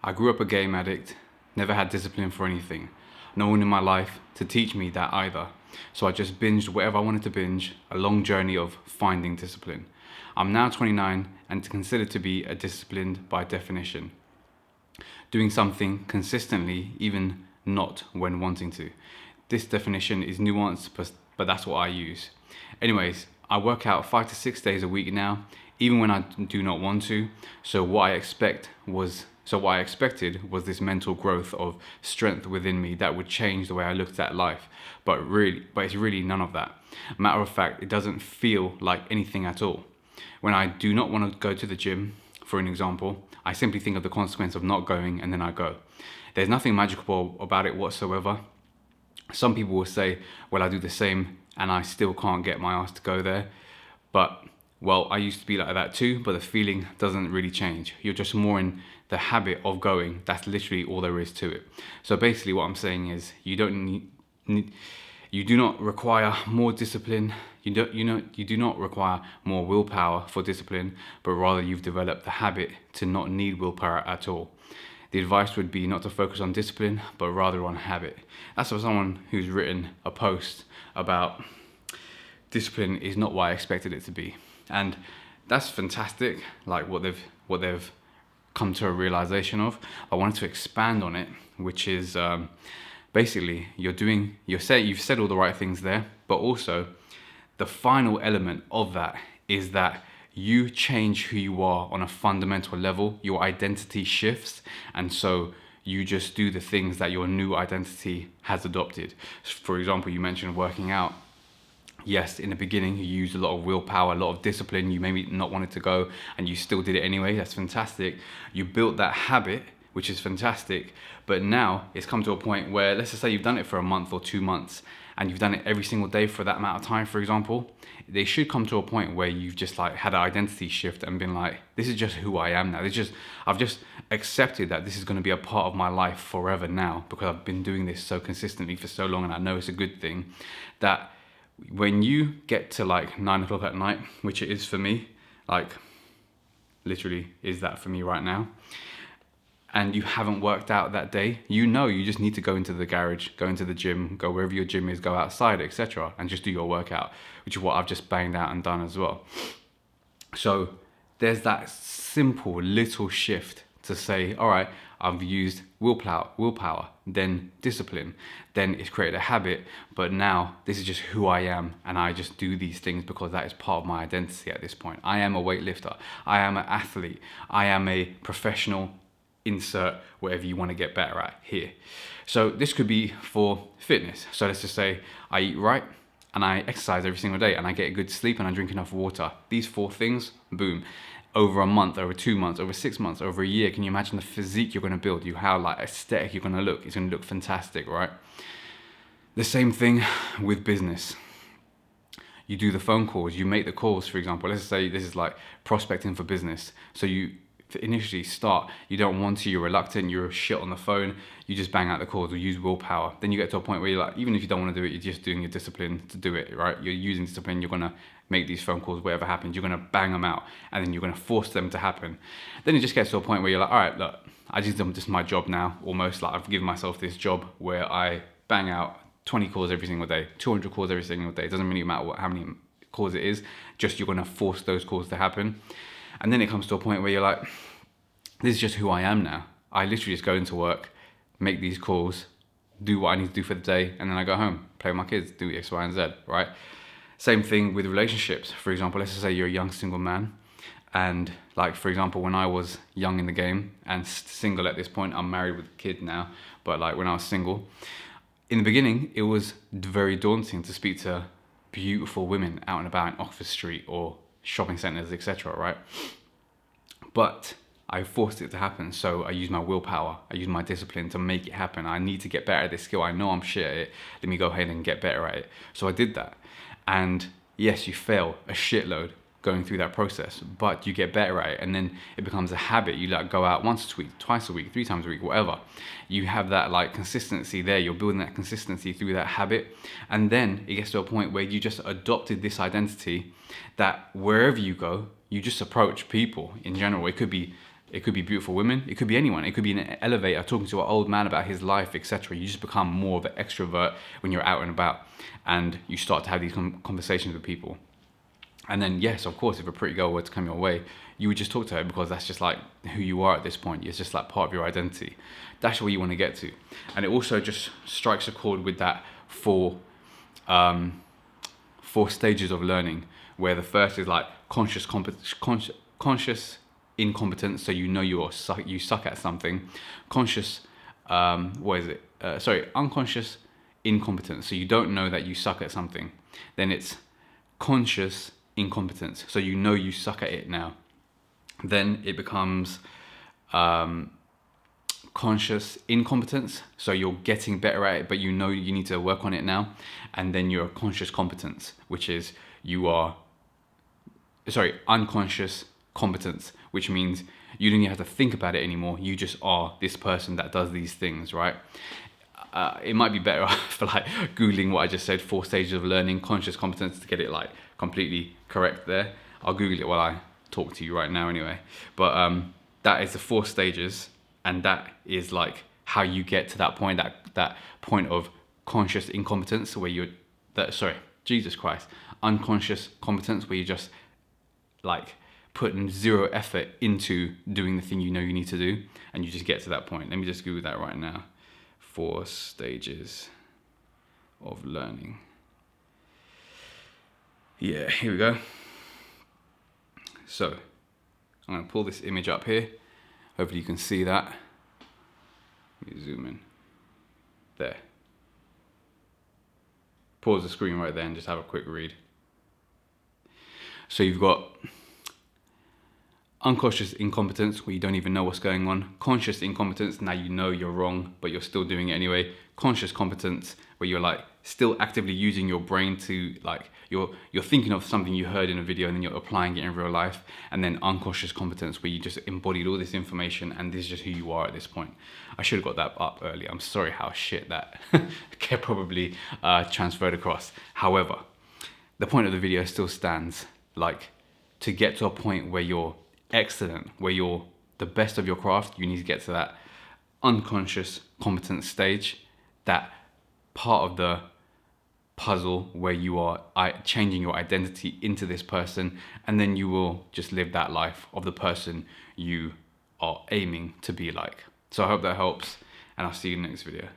I grew up a game addict, never had discipline for anything. No one in my life to teach me that either. So I just binged whatever I wanted to binge, a long journey of finding discipline. I'm now 29 and considered to be a disciplined by definition. Doing something consistently, even not when wanting to. This definition is nuanced, but that's what I use. Anyways, I work out 5 to 6 days a week now, even when I do not want to. So what I expected was this mental growth of strength within me that would change the way I looked at life. But it's really none of that. Matter of fact, it doesn't feel like anything at all. When I do not want to go to the gym, for an example, I simply think of the consequence of not going and then I go. There's nothing magical about it whatsoever. Some people will say, well, I do the same and I still can't get my ass to go there. But, well, I used to be like that too, but the feeling doesn't really change. You're just more in the habit of going. That's literally all there is to it. So basically what I'm saying is you do not require more discipline. You do not require more willpower for discipline, but rather you've developed the habit to not need willpower at all. The advice would be not to focus on discipline, but rather on habit. That's for someone who's written a post about discipline is not what I expected it to be. And that's fantastic, like what they've come to a realization of. I wanted to expand on it, which is basically you've said all the right things there, but also the final element of that is that you change who you are on a fundamental level. Your identity shifts, and so you just do the things that your new identity has adopted. For example, you mentioned working out. Yes, in the beginning you used a lot of willpower, a lot of discipline. You maybe not wanted to go and you still did it anyway. That's fantastic. You built that habit, which is fantastic. But now it's come to a point where, let's just say you've done it for a month or 2 months and you've done it every single day for that amount of time, for example. They should come to a point where you've just like had an identity shift and been like, this is just who I am now. I've just accepted that this is going to be a part of my life forever now, because I've been doing this so consistently for so long and I know it's a good thing. That when you get to like 9 o'clock at night, which it is for me, like literally is that for me right now, and you haven't worked out that day, you just need to go into the garage, go into the gym, go wherever your gym is, go outside, etc., and just do your workout, which is what I've just banged out and done as well. So there's that simple little shift to say, all right, I've used willpower, then discipline, then it's created a habit, but now this is just who I am, and I just do these things because that is part of my identity at this point. I am a weightlifter, I am an athlete, I am a professional, insert whatever you want to get better at here. So this could be for fitness. So let's just say I eat right and I exercise every single day and I get a good sleep and I drink enough water. These 4 things, boom. Over a month, over 2 months, over 6 months, over a year, can you imagine the physique you're going to build? How like aesthetic you're going to look. It's going to look fantastic, right? The same thing with business. You do the phone calls, you make the calls, for example. Let's say this is like prospecting for business. So you initially start, you don't want to, you're reluctant, you're shit on the phone, you just bang out the calls or use willpower. Then you get to a point where you're like, even if you don't want to do it, you're just doing your discipline to do it, right? You're using discipline, you're going to make these phone calls, whatever happens, you're going to bang them out and then you're going to force them to happen. Then it just gets to a point where you're like, all right, look, this is my job now, almost like I've given myself this job where I bang out 20 calls every single day, 200 calls every single day. It doesn't really matter how many calls it is, just you're going to force those calls to happen. And then it comes to a point where you're like, this is just who I am now. I literally just go into work, make these calls, do what I need to do for the day, and then I go home, play with my kids, do X, Y, and Z, right? Same thing with relationships. For example, let's just say you're a young single man. And like, for example, when I was young in the game and single at this point, I'm married with a kid now, but like when I was single, in the beginning, it was very daunting to speak to beautiful women out and about in Oxford Street or shopping centers, etc., right? But I forced it to happen. So I use my willpower, I use my discipline to make it happen. I need to get better at this skill. I know I'm shit at it. Let me go ahead and get better at it. So I did that. And yes, you fail a shitload going through that process, but you get better at it. And then it becomes a habit. You like go out once a week, twice a week, 3 times a week, whatever. You have that like consistency there. You're building that consistency through that habit. And then it gets to a point where you just adopted this identity that wherever you go, you just approach people in general. It could be It could be beautiful women. It could be anyone. It could be in an elevator talking to an old man about his life, etc. You just become more of an extrovert when you're out and about, and you start to have these conversations with people. And then, yes, of course, if a pretty girl were to come your way, you would just talk to her, because that's just like who you are at this point. It's just like part of your identity. That's where you want to get to. And it also just strikes a chord with that four stages of learning, where the first is like conscious incompetence, so you know you suck at something. Unconscious incompetence, so you don't know that you suck at something. Then it's conscious incompetence, so you know you suck at it now. Then it becomes conscious incompetence, so you're getting better at it, but you know you need to work on it now. And then you're conscious competence, which is unconscious competence, which means you don't even have to think about it anymore. You just are this person that does these things, right? It might be better for like Googling what I just said, 4 stages of learning, conscious competence, to get it like completely correct there. I'll Google it while I talk to you right now anyway. But that is the 4 stages, and that is like how you get to that point, that point of conscious incompetence, where unconscious competence, where you just like putting zero effort into doing the thing you know you need to do, and you just get to that point. Let me just Google that right now. 4 stages of learning. Yeah, here we go. So I'm going to pull this image up here. Hopefully you can see that. Let me zoom in. There. Pause the screen right there and just have a quick read. So you've got unconscious incompetence, where you don't even know what's going on. Conscious incompetence, now you know you're wrong, but you're still doing it anyway. Conscious competence, where you're like still actively using your brain to like, you're thinking of something you heard in a video and then you're applying it in real life. And then unconscious competence, where you just embodied all this information and this is just who you are at this point. I should have got that up earlier. I'm sorry how shit that probably transferred across. However, the point of the video still stands. Like, to get to a point where you're excellent, where you're the best of your craft, you need to get to that unconscious competence stage, that part of the puzzle where you are changing your identity into this person, and then you will just live that life of the person you are aiming to be like. So I hope that helps, and I'll see you in the next video.